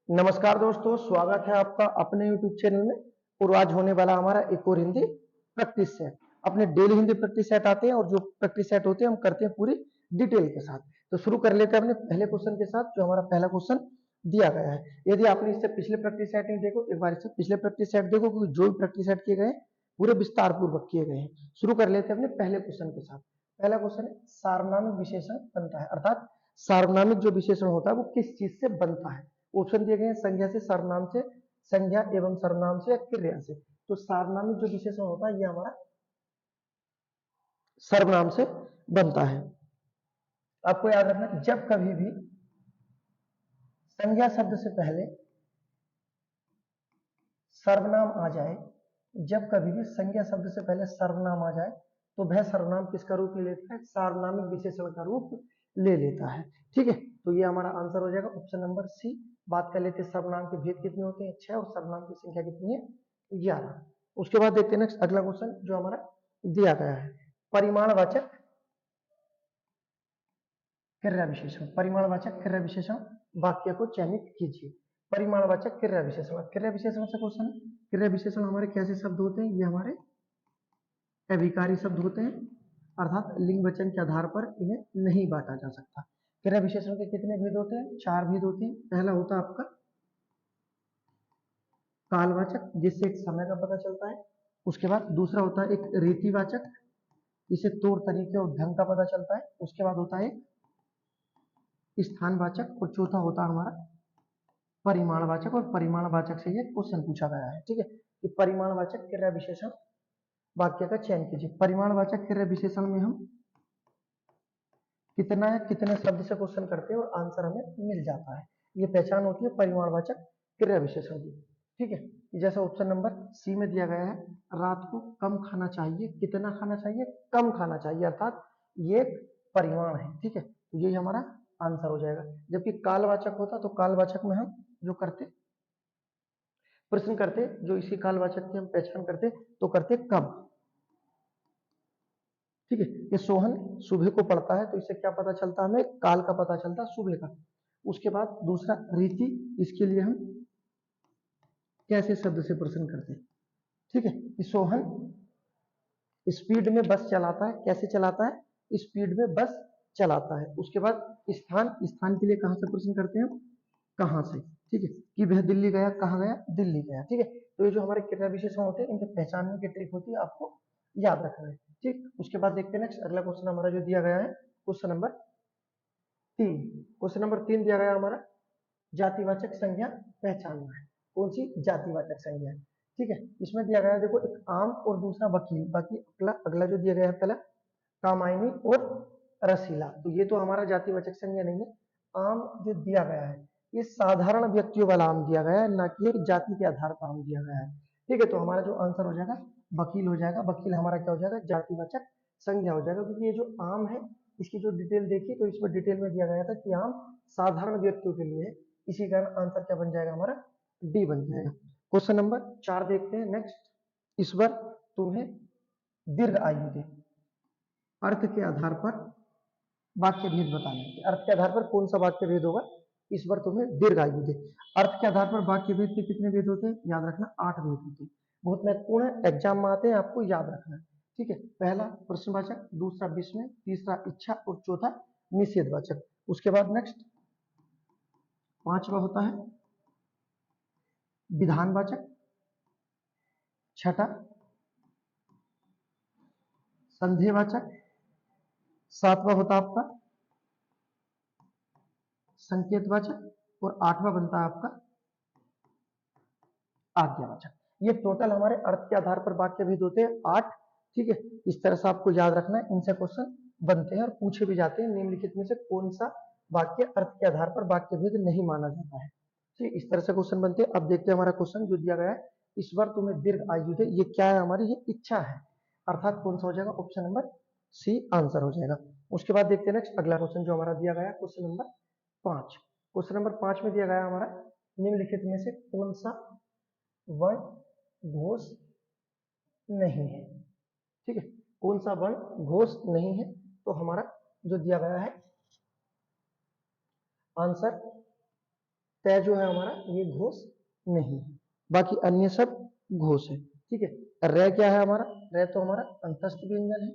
नमस्कार दोस्तों, स्वागत है आपका अपने YouTube चैनल में। और आज होने वाला हमारा एक और हिंदी प्रैक्टिस सेट। अपने डेली हिंदी प्रैक्टिस सेट आते हैं और जो प्रैक्टिस सेट होते हैं हम करते हैं पूरी डिटेल के साथ। तो शुरू कर लेते हैं अपने पहले क्वेश्चन के साथ, जो हमारा पहला क्वेश्चन दिया गया है। यदि आपने इससे पिछले प्रैक्टिस सेट नहीं देखो, एक बार इससे पिछले प्रैक्टिस सेट देखो, क्योंकि जो भी प्रैक्टिस सेट किए गए हैं पूरे विस्तार पूर्वक किए गए हैं। शुरू कर लेते हैं अपने पहले क्वेश्चन के साथ। पहला क्वेश्चन है, सार्वनामिक विशेषण बनता है, अर्थात सार्वनामिक जो विशेषण होता है वो किस चीज से बनता है। ऑप्शन दिए गए हैं, संज्ञा से, सर्वनाम से, संज्ञा एवं सर्वनाम से या क्रिया से। तो सार्वनामिक जो विशेषण होता है ये हमारा सर्वनाम से बनता है। आपको याद रखना, जब कभी भी संज्ञा शब्द से पहले सर्वनाम आ जाए, जब कभी भी संज्ञा शब्द से पहले सर्वनाम आ जाए तो वह सर्वनाम किसका रूप ले लेता है? सार्वनामिक विशेषण का रूप ले लेता है। ठीक है, तो ये हमारा आंसर हो जाएगा ऑप्शन नंबर सी। बात कर लेते हैं सर्वनाम के भेद कितने होते हैं, 6, और सर्वनाम की संख्या कितनी है, 11। उसके बाद देखते हैं नेक्स्ट अगला क्वेश्चन जो हमारा दिया गया है, परिमाणवाचक क्रिया विशेषण। परिमाणवाचक क्रिया विशेषण वाक्य को चयनित कीजिए। परिमाणवाचक क्रिया विशेषण, क्रिया विशेषण से क्वेश्चन। क्रिया विशेषण हमारे कैसे शब्द होते हैं? ये हमारे अभिकारी शब्द होते हैं, अर्थात लिंग वचन के आधार पर इन्हें नहीं बांटा जा सकता। क्रिया विशेषण के कितने भेद होते हैं? 4 भेद होते हैं। पहला होता है आपका कालवाचक, जिससे एक समय का पता चलता है। उसके बाद दूसरा होता है एक रीतिवाचक, इसे तौर तरीके और ढंग का पता चलता है। उसके बाद होता है स्थानवाचक, और चौथा होता है हमारा परिमाणवाचक। और परिमाणवाचक से ये क्वेश्चन पूछा गया है। ठीक है, कि परिमाणवाचक क्रिया विशेषण वाक्य का चयन कीजिए। परिमाणवाचक क्रिया विशेषण में हम कितना या कितने शब्द से क्वेश्चन करते हैं और आंसर हमें मिल जाता है। ये पहचान होती है परिमाणवाचक क्रिया विशेषण की। ठीक है, जैसा ऑप्शन नंबर सी में दिया गया है, रात को कम खाना चाहिए। कितना खाना चाहिए? कम खाना चाहिए, अर्थात ये एक परिमाण है। ठीक है, तो यही हमारा आंसर हो जाएगा। जबकि कालवाचक होता तो कालवाचक में हम जो करते प्रश्न करते, जो इसी कालवाचक की हम पहचान करते तो करते कब। ठीक है, ये सोहन सुबह को पढ़ता है, तो इससे क्या पता चलता है? हमें काल का पता चलता है, सुबह का। उसके बाद दूसरा रीति, इसके लिए हम कैसे शब्द से प्रश्न करते हैं। ठीक है, कि सोहन स्पीड में बस चलाता है। कैसे चलाता है? स्पीड में बस चलाता है। उसके बाद स्थान, स्थान के लिए कहां से प्रश्न करते हैं हम? कहां से। ठीक है, कि वह दिल्ली गया, कहां गया? दिल्ली गया। ठीक है, तो ये जो हमारे क्रिया विशेषण होते हैं इनके पहचानने की ट्रिक होती है, आपको याद रखना है। ठीक, उसके बाद देखते हैं नेक्स्ट अगला क्वेश्चन हमारा जो दिया गया है, क्वेश्चन नंबर 3। क्वेश्चन नंबर 3 दिया गया हमारा, जातिवाचक संज्ञा पहचानना है। कौन सी? जातिवाचक संज्ञा। ठीक है, इसमें दिया गया है, देखो, एक आम और दूसरा वकील। बाकी अगला जो दिया गया है, पहला कामायनी और रसीला, तो ये तो हमारा जातिवाचक संज्ञा नहीं है। आम जो दिया गया है ये साधारण व्यक्तियों वाला आम दिया गया है, ना कि एक जाति के आधार पर आम दिया गया है। ठीक है, तो हमारा जो आंसर हो जाएगा वकील हो जाएगा। वकील हमारा क्या हो जाएगा? जातिवाचक संज्ञा हो जाएगा, क्योंकि ये जो आम है इसकी जो डिटेल देखी तो इसमें डिटेल में दिया गया था कि आम साधारण व्यक्तियों के लिए है। इसी कारण आंसर क्या बन जाएगा हमारा? डी बन जाएगा। क्वेश्चन नंबर 4 देखते हैं नेक्स्ट। ईश्वर तुम्हें दीर्घ आयु दे। अर्थ के आधार पर वाक्य भेद बताने के। अर्थ के आधार पर कौन सा वाक्य भेद होगा? ईश्वर तुम्हें दीर्घ आयु दे। अर्थ के आधार पर वाक्य भेद के कितने भेद होते हैं? याद रखना, 8 भेद होते हैं। बहुत महत्वपूर्ण है, एग्जाम में आते हैं, आपको याद रखना है। ठीक है, पहला प्रश्नवाचक, दूसरा विस्मय, तीसरा इच्छा और चौथा निषेधवाचक। उसके बाद नेक्स्ट 5वां होता है विधानवाचक, छठा संदेहवाचक, 7वां होता है आपका संकेतवाचक, और 8वां बनता है आपका आज्ञावाचक। ये टोटल हमारे अर्थ के आधार पर वाक्य भेद होते हैं 8। ठीक है, इस तरह से आपको याद रखना है, इनसे क्वेश्चन बनते हैं और पूछे भी जाते हैं। निम्नलिखित में से कौन सा वाक्य अर्थ के आधार पर वाक्य भेद नहीं माना जाता है? ठीक, इस तरह से क्वेश्चन बनते हैं। अब देखते हैं हमारा क्वेश्चन जो दिया गया है, ईश्वर तुम्हें दीर्घ आयु दे। ये क्या है हमारी? ये इच्छा है, अर्थात कौन सा हो जाएगा? ऑप्शन नंबर सी आंसर हो जाएगा। उसके बाद देखते हैं नेक्स्ट अगला क्वेश्चन जो हमारा दिया गया है, क्वेश्चन नंबर 5। क्वेश्चन नंबर 5 में दिया गया हमारा, निम्नलिखित में से कौन सा वर्ण घोष नहीं है? ठीक है, कौन सा वर्ण घोष नहीं है? तो हमारा जो दिया गया है आंसर तय जो है हमारा ये घोष नहीं है, बाकी अन्य सब घोष है। ठीक है, रे क्या है हमारा, रे तो हमारा अंतस्थ व्यंजन है।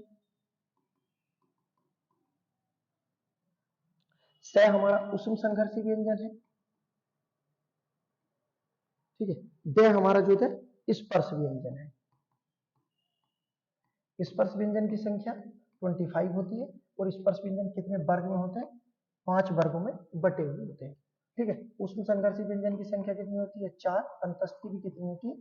स हमारा उष्म संघर्षी व्यंजन है। ठीक है, दे हमारा जो है स्पर्श व्यंजन है। स्पर्श व्यंजन की संख्या 25 होती है और स्पर्श व्यंजन कितने वर्ग में होते हैं, 5 वर्गों में बटे हुए होते हैं। ठीक है, उष्म संघर्षी व्यंजन की संख्या कितनी होती है, 4। अंतस्थ की भी कितनी होती है,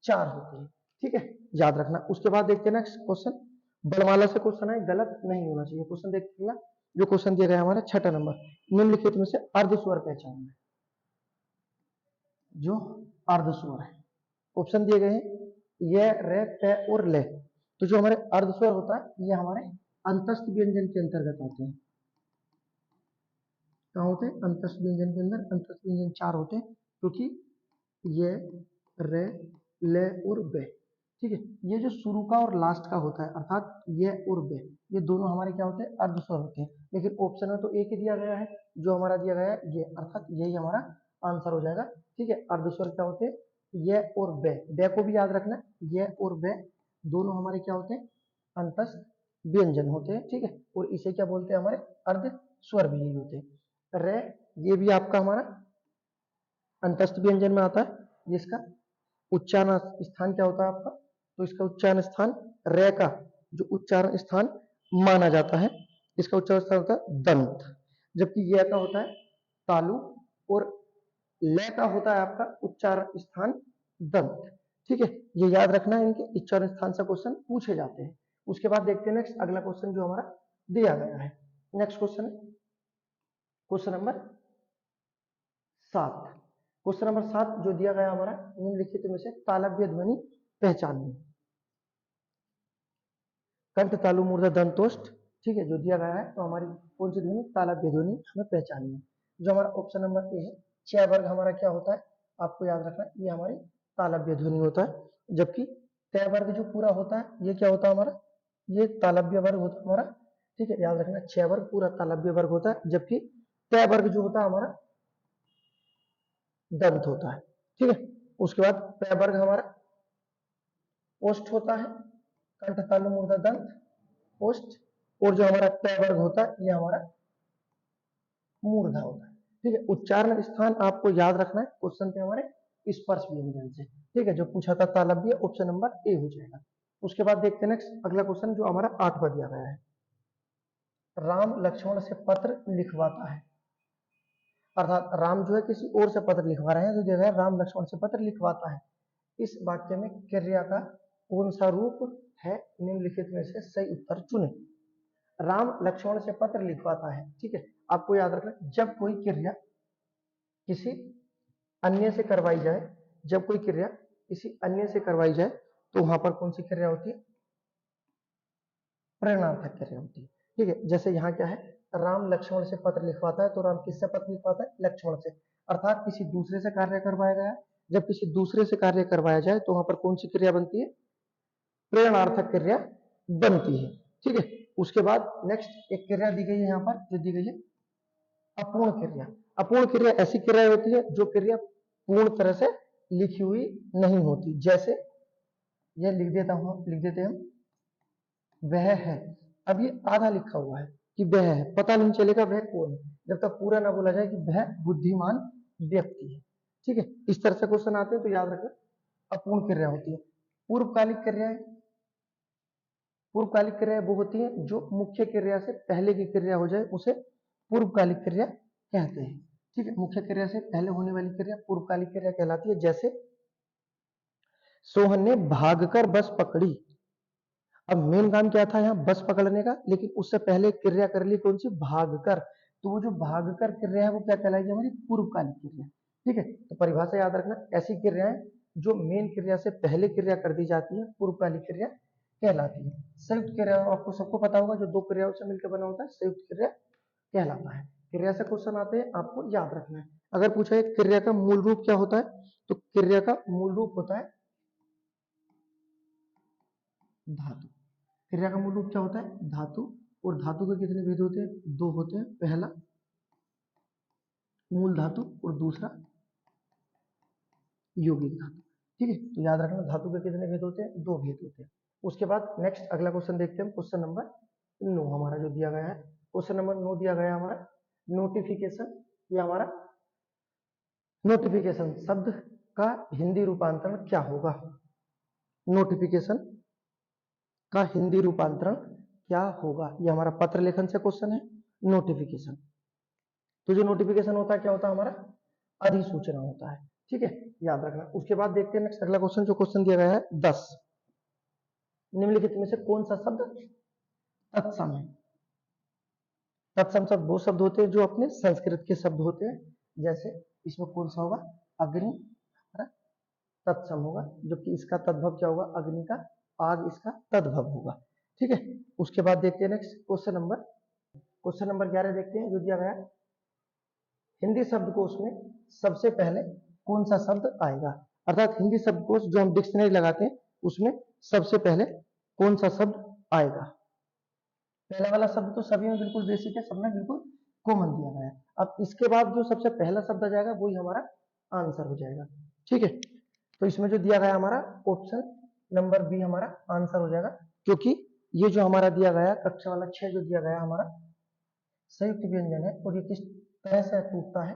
4 होती है। ठीक है, याद रखना। उसके बाद देखते हैं नेक्स्ट क्वेश्चन, बलमाला से क्वेश्चन है, गलत नहीं होना चाहिए। क्वेश्चन देखिएगा, जो क्वेश्चन दिया गया हमारा 6 नंबर, निम्नलिखित में से अर्ध स्वर पहचान है। जो अर्ध स्वर है, ऑप्शन दिए गए हैं ये, रे, ते और ले। तो जो हमारे अर्ध स्वर होता है ये हमारे अंतस्थ व्यंजन के अंतर्गत आते हैं। क्या होते हैं, अंतस्थ व्यंजन के अंदर। अंतस्थ व्यंजन 4 होते हैं, क्योंकि ये, रे, ले और बे। ठीक है, ये जो शुरू का और लास्ट का होता है, अर्थात ये और बे, ये दोनों हमारे क्या होते हैं, अर्ध स्वर होते हैं। लेकिन ऑप्शन में तो एक ही दिया गया है, जो हमारा दिया गया है ये, अर्थात यही हमारा आंसर हो जाएगा। ठीक है, अर्ध स्वर क्या होते हैं, ये और बे। बे को भी याद रखना, ये और बे दोनों हमारे क्या होते हैं, अंतस्थ व्यंजन होते हैं। ठीक है, और इसे क्या बोलते हैं, हमारे अर्ध स्वर भी यही होते हैं। रे, ये भी आपका हमारा अंतस्थ व्यंजन में आता है, जिसका उच्चारण स्थान क्या होता है आपका, तो इसका उच्चारण स्थान रे का जो उच्चारण स्थान माना जाता है, इसका उच्चारण स्थान होता है दंत, जबकि ये का होता है तालु और ले का होता है आपका उच्चारण स्थान दंत। ठीक है, ये याद रखना है, इनके उच्चारण स्थान से क्वेश्चन पूछे जाते हैं। उसके बाद देखते हैं नेक्स्ट अगला क्वेश्चन जो हमारा दिया गया है। Next question, question number 7। Question number 7 जो दिया गया हमारा, निम्नलिखित में से तालव्य ध्वनि पहचानिए। कंठ, तालु, मूर्धा, दंतोष्ठ। ठीक है, जो दिया गया है, तो हमारी कौन सी ध्वनि, तालव्य ध्वनि हमें पहचानिए। जो हमारा ऑप्शन नंबर ए है, 6 वर्ग हमारा क्या होता है, आपको याद रखना है, ये हमारी तालव्य ध्वनि होता है। जबकि तय वर्ग जो पूरा होता है, ये क्या होता है हमारा, ये तालव्य वर्ग होता है हमारा। ठीक है, याद रखना, 6 वर्ग पूरा तालव्य वर्ग होता है, जबकि तय वर्ग जो होता है हमारा दंत होता है। ठीक है, उसके बाद तय वर्ग हमारा ओष्ठ होता है, कंठ, तालु, मूर्धा, दंत, ओष्ठ। और जो हमारा तय वर्ग होता है ये हमारा मूर्धा होता है। ठीक है, उच्चारण स्थान आपको याद रखना है, क्वेश्चन थे हमारे स्पर्श व्यंजन से। ठीक है, जो पूछा था तालव्य, ऑप्शन नंबर ए हो जाएगा। उसके बाद देखते हैं नेक्स्ट अगला क्वेश्चन जो हमारा 8वां दिया गया है, राम लक्ष्मण से पत्र लिखवाता है। अर्थात राम जो है किसी और से पत्र लिखवा रहे हैं, तो दिया गया राम लक्ष्मण से पत्र लिखवाता है। इस वाक्य में क्रिया का कौन सा रूप है, निम्नलिखित में से सही उत्तर चुने। राम लक्ष्मण से पत्र लिखवाता है। ठीक है, आपको याद रखना, जब कोई क्रिया किसी अन्य से करवाई जाए, जब कोई क्रिया किसी अन्य से करवाई जाए, तो वहां पर कौन सी क्रिया होती है, प्रेरणार्थक क्रिया होती है। ठीक है, जैसे यहाँ क्या है, राम लक्ष्मण से पत्र लिखवाता है, तो राम किससे पत्र लिखवाता है, लक्ष्मण से, अर्थात किसी दूसरे से कार्य करवाया गया। जब किसी दूसरे से कार्य करवाया जाए तो वहां पर कौन सी क्रिया बनती है, प्रेरणार्थक क्रिया बनती है। ठीक है, उसके बाद नेक्स्ट एक क्रिया दी गई है यहाँ पर, जो दी गई है अपूर्ण क्रिया। अपूर्ण क्रिया ऐसी क्रिया होती है जो क्रिया पूर्ण तरह से लिखी हुई नहीं होती। जैसे यह लिख देते हैं हम, वह है, अब ये आधा लिखा हुआ है कि वह है, पता नहीं चलेगा वह कौन है जब तक पूरा ना बोला जाए कि वह बुद्धिमान व्यक्ति है। ठीक है, इस तरह से क्वेश्चन आते हैं, तो याद रखना अपूर्ण क्रिया होती है। पूर्वकालिक क्रियाएं, पूर्वकालिक क्रिया वो होती है जो मुख्य क्रिया से पहले की क्रिया हो जाए, उसे पूर्वकालिक क्रिया कहते हैं। ठीक है, मुख्य क्रिया से पहले होने वाली क्रिया पूर्वकालिक क्रिया कहलाती है। जैसे सोहन ने भागकर बस पकड़ी। अब मेन काम क्या था यहाँ, बस पकड़ने का, लेकिन उससे पहले क्रिया कर ली कौन सी, भागकर। तो वो जो भागकर क्रिया है वो क्या कहलाएगी, हमारी पूर्वकालिक क्रिया। ठीक है, तो परिभाषा याद रखना, ऐसी क्रियाएं जो मेन क्रिया से पहले क्रिया कर दी जाती है, पूर्वकालिक क्रिया कहलाती है। संयुक्त क्रिया आपको सबको पता होगा, जो दो क्रियाओं से मिलकर बना होता है, संयुक्त क्रिया कहलाता है। क्रिया से क्वेश्चन आते हैं, आपको याद रखना है। अगर पूछा है क्रिया का मूल रूप क्या होता है, तो क्रिया का मूल रूप होता है धातु। क्रिया का मूल रूप क्या होता है, धातु। और धातु के कितने भेद होते हैं, दो होते हैं। पहला मूल धातु और दूसरा यौगिक धातु। ठीक है, तो याद रखना धातु के कितने भेद होते हैं, 2 भेद होते हैं। उसके बाद नेक्स्ट अगला क्वेश्चन देखते हैं, क्वेश्चन नंबर 9 हमारा जो दिया गया है। क्वेश्चन नंबर 9 दिया गया हमारा नोटिफिकेशन, या हमारा नोटिफिकेशन शब्द का हिंदी रूपांतरण क्या होगा। नोटिफिकेशन का हिंदी रूपांतरण क्या होगा, ये हमारा पत्र लेखन से क्वेश्चन है। नोटिफिकेशन, तो जो नोटिफिकेशन होता है क्या होता है हमारा, अधिसूचना होता है। ठीक है, याद रखना। उसके बाद देखते हैं नेक्स्ट अगला क्वेश्चन, जो क्वेश्चन दिया गया है 10, निम्नलिखित में से कौन सा शब्द तत्सम है। तत्सम शब्द वो शब्द होते हैं जो अपने संस्कृत के शब्द होते हैं, जैसे इसमें कौन सा होगा, अग्नि तत्सम होगा, जबकि इसका तद्भव क्या होगा, अग्नि का आग इसका तद्भव होगा। ठीक है, उसके बाद देखते हैं नेक्स्ट क्वेश्चन नंबर 11 देखते हैं, जो दिया गया हिंदी शब्दकोश में सबसे पहले कौन सा शब्द आएगा। अर्थात हिंदी शब्दकोश जो हम डिक्शनरी लगाते हैं उसमें सबसे पहले कौन सा शब्द आएगा। पहला वाला शब्द तो सभी में बिल्कुल बेसिक है, सब में बिल्कुल कॉमन दिया गया है। अब इसके बाद जो सबसे पहला शब्द आ जाएगा वही हमारा आंसर हो जाएगा। ठीक है, तो इसमें जो दिया गया हमारा ऑप्शन नंबर बी हमारा आंसर हो जाएगा, क्योंकि ये जो हमारा दिया गया कक्षा वाला 6 जो दिया गया हमारा संयुक्त व्यंजन है, और ये किस तरह से टूटता है,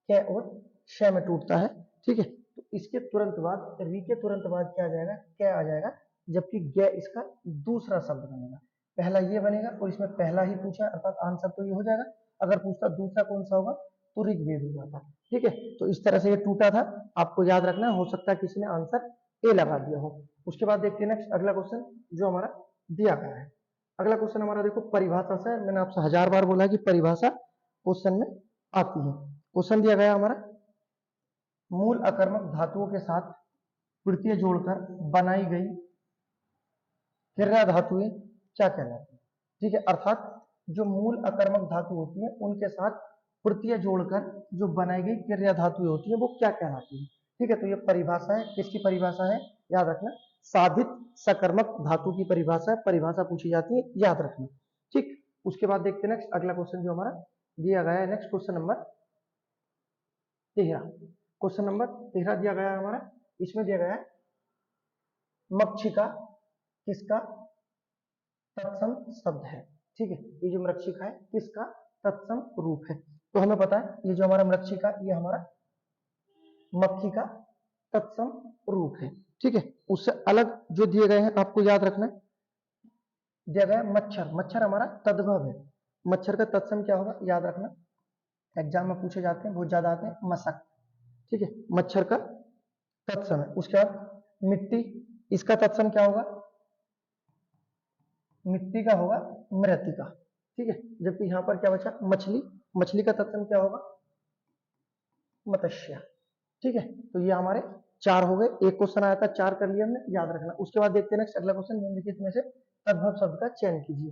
क और श में टूटता है। ठीक है, तो इसके तुरंत बाद री के तुरंत बाद क्या आ जाएगा, क आ जाएगा, जबकि ग इसका दूसरा शब्द बनेगा। पहला ये बनेगा और इसमें पहला ही पूछा, अर्थात आंसर तो ये हो जाएगा। अगर पूछता दूसरा कौन सा होगा तो ऋग्वेद हो जाता। ठीक है, तो इस तरह से ये टूटा था, आपको याद रखना। हो सकता है किसी ने आंसर ए लगा दिया हो। उसके बाद देखते हैं नेक्स्ट अगला क्वेश्चन जो हमारा दिया गया है। अगला क्वेश्चन हमारा देखो परिभाषा से, मैंने आपसे 1000 बार बोला है कि परिभाषा क्वेश्चन में आती है। क्वेश्चन दिया गया हमारा मूल अकर्मक धातुओं के साथ प्रत्यय जोड़कर बनाई गई क्रिया धातुएं क्या कहलाती है। ठीक है, अर्थात जो मूल अकर्मक धातु होती है उनके साथ प्रत्यय जोड़कर जो बनाई गई क्रिया धातुएं होती है वो क्या कहलाती है। ठीक है, तो ये परिभाषा है, किसकी परिभाषा है, याद रखना, साधित सकर्मक धातु की परिभाषा है। परिभाषा पूछी जाती है, याद रखना। ठीक, उसके बाद देखते हैं नेक्स्ट अगला क्वेश्चन जो हमारा दिया गया है। Next question number 13, question number 13 दिया गया है हमारा। इसमें दिया गया है मक्षिका किसका तत्सम शब्द है। ठीक है, ये जो मृक्षिका है किसका तत्सम रूप है। तो हमें पता है ये जो हमारा मृक्षिका, ये हमारा मक्खी का तत्सम रूप है। ठीक है, उससे अलग जो दिए गए हैं आपको याद रखना है, दिया गया मच्छर, मच्छर हमारा तद्भव है। मच्छर का तत्सम क्या होगा, याद रखना, एग्जाम में पूछे जाते हैं, बहुत ज्यादा आते हैं, मशक। ठीक है, मच्छर का तत्सम है। उसके बाद मिट्टी, इसका तत्सम क्या होगा, मिट्टी का होगा मृत्तिका। ठीक है, जबकि यहां पर क्या बचा, मछली, मछली का तत्सम क्या होगा, मत्स्य। ठीक है, तो ये हमारे 4 हो गए। एक क्वेश्चन आया था 4 कर लिया हमने, याद रखना। उसके बाद देखते हैं नेक्स्ट अगला क्वेश्चन, निम्नलिखित में से तद्भव शब्द का चयन कीजिए।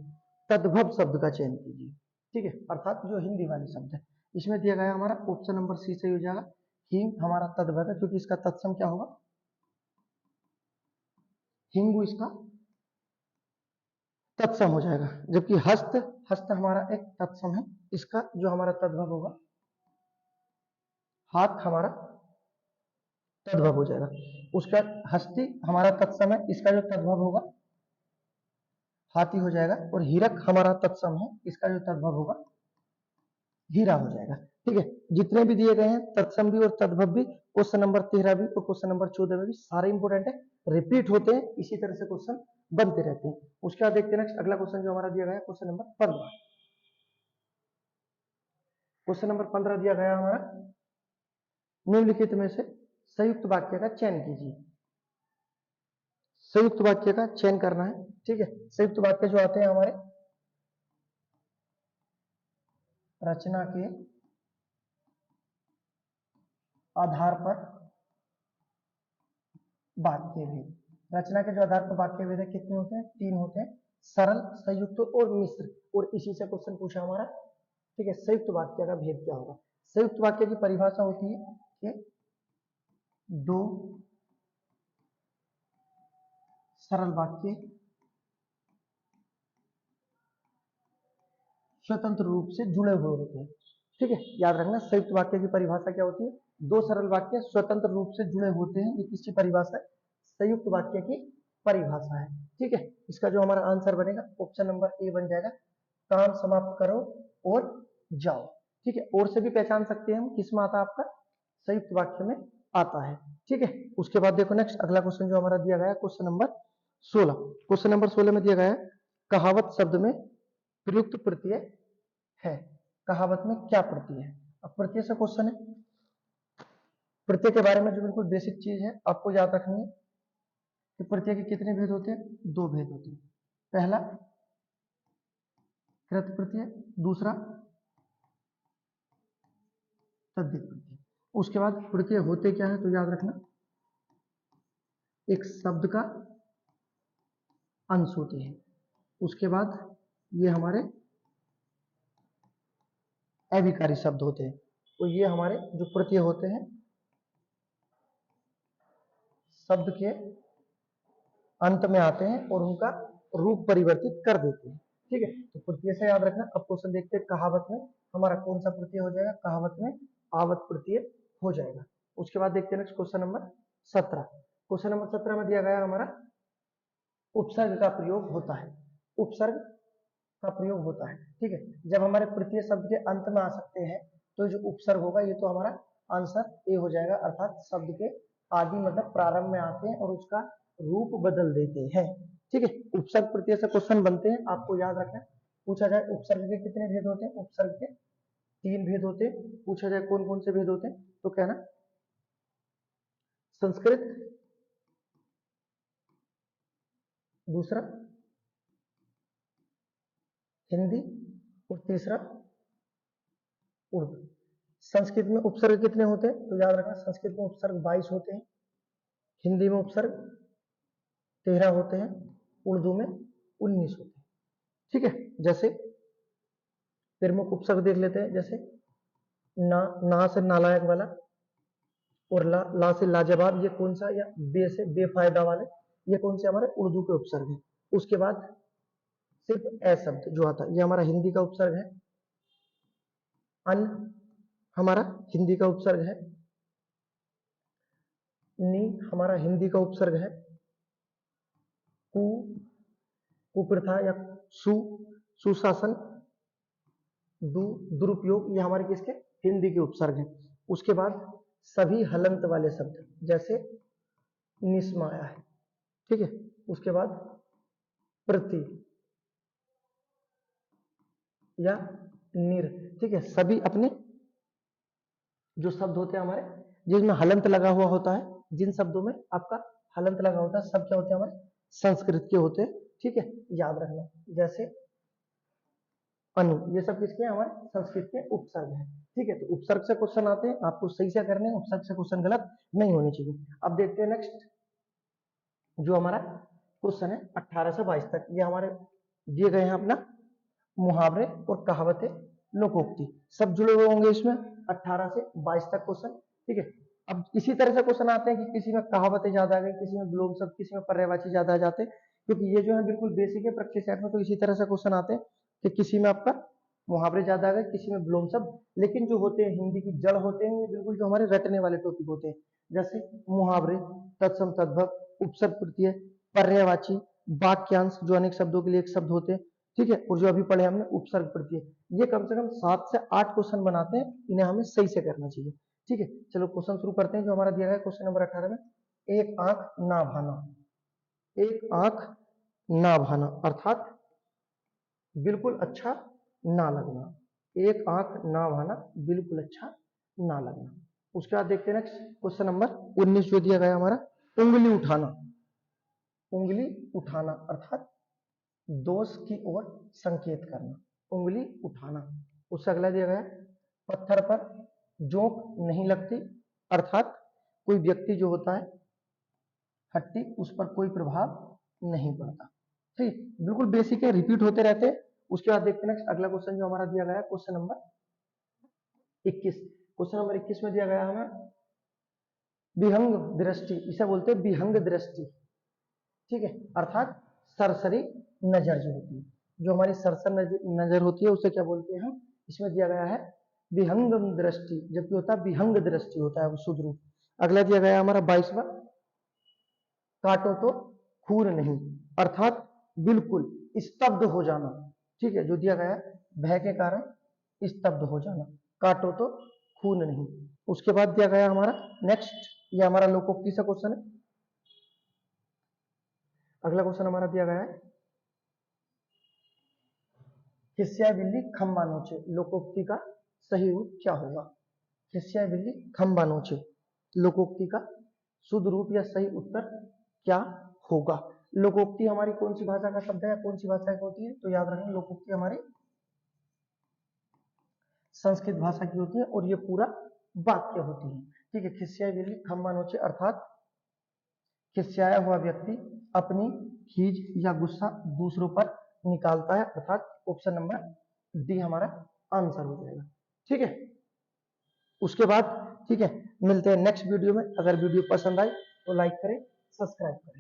तद्भव शब्द का चयन कीजिए। ठीक है, अर्थात जो हिंदी वाले शब्द है। इसमें दिया गया हमारा ऑप्शन नंबर सी सही हो जाएगा, हिंग हमारा तद्भव है, क्योंकि इसका तत्सम क्या होगा, हिंगू इसका तत्सम हो जाएगा। जबकि हस्त, हस्त हमारा एक तत्सम है, इसका जो हमारा तद्भव होगा हाथ हमारा तद्भव हो जाएगा। उसका हस्ती हमारा तत्सम है, इसका जो तद्भव होगा हाथी हो जाएगा। और हीरक हमारा तत्सम है, इसका जो तद्भव होगा हीरा हो जाएगा। ठीक है, जितने भी दिए गए हैं तत्सम भी और तद्भव भी, क्वेश्चन नंबर 13 भी और क्वेश्चन नंबर 14 में भी सारे इंपोर्टेंट है, रिपीट होते हैं, इसी तरह से क्वेश्चन बनते रहते हैं। उसके बाद देखते हैं नेक्स्ट अगला क्वेश्चन जो हमारा दिया गया है, क्वेश्चन नंबर 15। क्वेश्चन नंबर 15 दिया गया हमारा, निम्नलिखित में से संयुक्त वाक्य का चयन कीजिए। संयुक्त वाक्य का चयन करना है। ठीक है, संयुक्त वाक्य जो आते हैं हमारे रचना के आधार पर वाक्य भेद। रचना के जो आधार पर वाक्य भेद है कितने होते हैं, 3 होते हैं, सरल, संयुक्त और मिश्र। और इसी से क्वेश्चन पूछा हमारा। ठीक है, संयुक्त वाक्य का भेद क्या होगा। संयुक्त वाक्य की परिभाषा होती है कि 2 सरल वाक्य स्वतंत्र रूप से जुड़े हुए होते हैं। ठीक है, याद रखना संयुक्त वाक्य की परिभाषा क्या होती है, दो सरल वाक्य स्वतंत्र रूप से जुड़े होते हैं, ये किसकी परिभाषा है, संयुक्त वाक्य की परिभाषा है। ठीक है, इसका जो हमारा आंसर बनेगा ऑप्शन नंबर ए बन जाएगा, काम समाप्त करो और जाओ। ठीक है, और से भी पहचान सकते हैं हम किस में आता है, आपका संयुक्त वाक्य में आता है। ठीक है, उसके बाद देखो नेक्स्ट अगला क्वेश्चन जो हमारा दिया गया है क्वेश्चन नंबर 16। क्वेश्चन नंबर 16 में दिया गया है कहावत शब्द में प्रयुक्त प्रत्यय है। कहावत में क्या प्रत्यय है? अब प्रत्यय से क्वेश्चन है, प्रत्यय के बारे में जो बिल्कुल बेसिक चीज है आपको याद रखनी है कि प्रत्यय के कितने भेद होते हैं, दो भेद होते हैं। पहला कृत प्रत्यय, दूसरा तद्धित प्रत्यय। उसके बाद प्रत्यय होते क्या है तो याद रखना, एक शब्द का अंश होते हैं। उसके बाद ये हमारे अभिकारी शब्द होते हैं। तो ये हमारे जो प्रत्यय होते हैं शब्द के अंत में आते हैं और उनका रूप परिवर्तित कर देते हैं। ठीक है, तो प्रत्यय से याद रखना। अब क्वेश्चन देखते हैं कहावत में हमारा कौन सा प्रत्यय हो जाएगा, कहावत में आवत प्रत्यय हो जाएगा। उसके बाद देखते हैं next question number 17। Question number 17 में दिया गया हमारा उपसर्ग का प्रयोग होता है। उपसर्ग का प्रयोग होता है। ठीक है, जब हमारे प्रत्यय शब्द के अंत में आ सकते हैं तो जो उपसर्ग होगा ये तो हमारा आंसर ए हो जाएगा, अर्थात शब्द के आदि मतलब प्रारंभ में आते हैं और उसका रूप बदल देते हैं। ठीक है, उपसर्ग प्रत्यय से क्वेश्चन बनते हैं, आपको याद रखना। पूछा जाए उपसर्ग के कितने भेद होते हैं, उपसर्ग के 3 भेद होते हैं। पूछा जाए कौन कौन से भेद होते हैं तो कहना संस्कृत, दूसरा हिंदी और तीसरा उर्दू। संस्कृत में उपसर्ग कितने होते हैं तो याद रखना, संस्कृत में उपसर्ग 22 होते हैं, हिंदी में उपसर्ग 13 होते हैं, उर्दू में 19 होते हैं। ठीक है, जैसे प्रमुख उपसर्ग देख लेते हैं, जैसे ना से नालायक वाला और ला से लाजवाब, ये कौन सा, या बे से बेफायदा वाले, ये कौन से हमारे उर्दू के उपसर्ग हैं। उसके बाद सिर्फ ए शब्द जो आता है ये हमारा हिंदी का उपसर्ग है, अन हमारा हिंदी का उपसर्ग है, नी हमारा हिंदी का उपसर्ग है, कु कुप्रथा या सु सुशासन, दुरुपयोग, ये हमारे किसके हिंदी के उपसर्ग हैं। उसके बाद सभी हलंत वाले शब्द जैसे निस्माया है। ठीक है, उसके बाद प्रति या निर। ठीक है, सभी अपने जो शब्द होते हैं हमारे जिसमें हलंत लगा हुआ होता है, जिन शब्दों में आपका हलंत लगा होता है सब क्या होते हैं हमारे संस्कृत के होते हैं। ठीक है, याद रखना, जैसे अनु, ये सब किसके हैं, हमारे संस्कृत के उपसर्ग हैं। ठीक है, तो उपसर्ग से क्वेश्चन आते हैं, आपको सही से करने हैं, उपसर्ग से क्वेश्चन गलत नहीं होने चाहिए। अब देखते हैं नेक्स्ट जो हमारा क्वेश्चन है 18 से 22 तक, ये हमारे दिए गए हैं अपना मुहावरे और कहावतें लोकोक्ति सब जुड़े हुए होंगे इसमें 18 से 22 तक क्वेश्चन। ठीक है, अब इसी तरह से क्वेश्चन आते हैं कि किसी में कहावतें ज्यादा आ गई, किसी में विलोम शब्द, किसी में पर्यायवाची ज्यादा आ जाते हैं, क्योंकि ये जो है बिल्कुल बेसिक है प्रैक्टिस सेट में। तो इसी तरह से क्वेश्चन आते हैं कि किसी में आपका मुहावरे ज्यादा आ गए, किसी में विलोम शब्द, लेकिन जो होते हैं हिंदी की जड़ होते हैं ये बिल्कुल जो हमारे रटने वाले टॉपिक होते हैं, जैसे मुहावरे, तत्सम तद्भव, उपसर्ग प्रत्यय, पर्यायवाची, वाक्यांश जो अनेक शब्दों के लिए एक शब्द होते हैं। ठीक है, और जो अभी पढ़े हमने उपसर्ग प्रत्यय, ये कम से कम 7 से 8 क्वेश्चन बनाते हैं, इन्हें हमें सही से करना चाहिए। ठीक है, चलो क्वेश्चन शुरू करते हैं जो हमारा दिया गया क्वेश्चन नंबर 18 में, एक आंख ना भाना। एक आंख ना भाना अर्थात बिल्कुल अच्छा ना लगना। एक आंख ना भाना बिल्कुल अच्छा ना लगना। उसके बाद देखते हैं नेक्स्ट क्वेश्चन नंबर 19 जो दिया गया हमारा, उंगली उठाना। उंगली उठाना अर्थात दोष की ओर संकेत करना, उंगली उठाना। उससे अगला दिया गया पत्थर पर जोंक नहीं लगती, अर्थात कोई व्यक्ति जो होता है हट्टी उस पर कोई प्रभाव नहीं पड़ता। ठीक, बिल्कुल बेसिक है, रिपीट होते रहते हैं। उसके बाद देखते हैं नेक्स्ट अगला क्वेश्चन जो हमारा दिया गया क्वेश्चन नंबर 21। क्वेश्चन नंबर 21 में दिया गया हमें विहंग दृष्टि, इसे बोलते हैं विहंग दृष्टि। ठीक है, अर्थात सरसरी नजर जो होती है, जो हमारी सरसर नजर होती है उसे क्या बोलते हैं हम, इसमें दिया गया है विहंगम दृष्टि, जबकि होता है विहंग दृष्टि होता है वो शुद्ध रूप। अगला दिया गया हमारा 22वां, काटो तो खून नहीं, अर्थात बिल्कुल स्तब्ध हो जाना। ठीक है, जो दिया गया है भय के कारण स्तब्ध हो जाना, काटो तो खून नहीं। उसके बाद दिया गया हमारा नेक्स्ट, ये हमारा लोकोक्ति से क्वेश्चन है। अगला क्वेश्चन हमारा दिया गया है खिस्या बिल्ली खंबा नोचे, लोकोक्ति का सही रूप क्या होगा? खिस्या बिल्ली खंबा नोचे, लोकोक्ति का शुद्ध रूप या सही उत्तर क्या होगा? लोकोक्ति हमारी कौन सी भाषा का शब्द है, कौन सी भाषा की होती है? तो याद रखें लोकोक्ति हमारी संस्कृत भाषा की होती है और ये पूरा वाक्य होती है। ठीक है, खिस्या बिल्ली खंबा नोचे अर्थात खिस्याया हुआ व्यक्ति अपनी खीज या गुस्सा दूसरों पर निकालता है, अर्थात ऑप्शन नंबर डी हमारा आंसर हो जाएगा। ठीक है, उसके बाद ठीक है मिलते हैं नेक्स्ट वीडियो में। अगर वीडियो पसंद आए तो लाइक करें, सब्सक्राइब करें।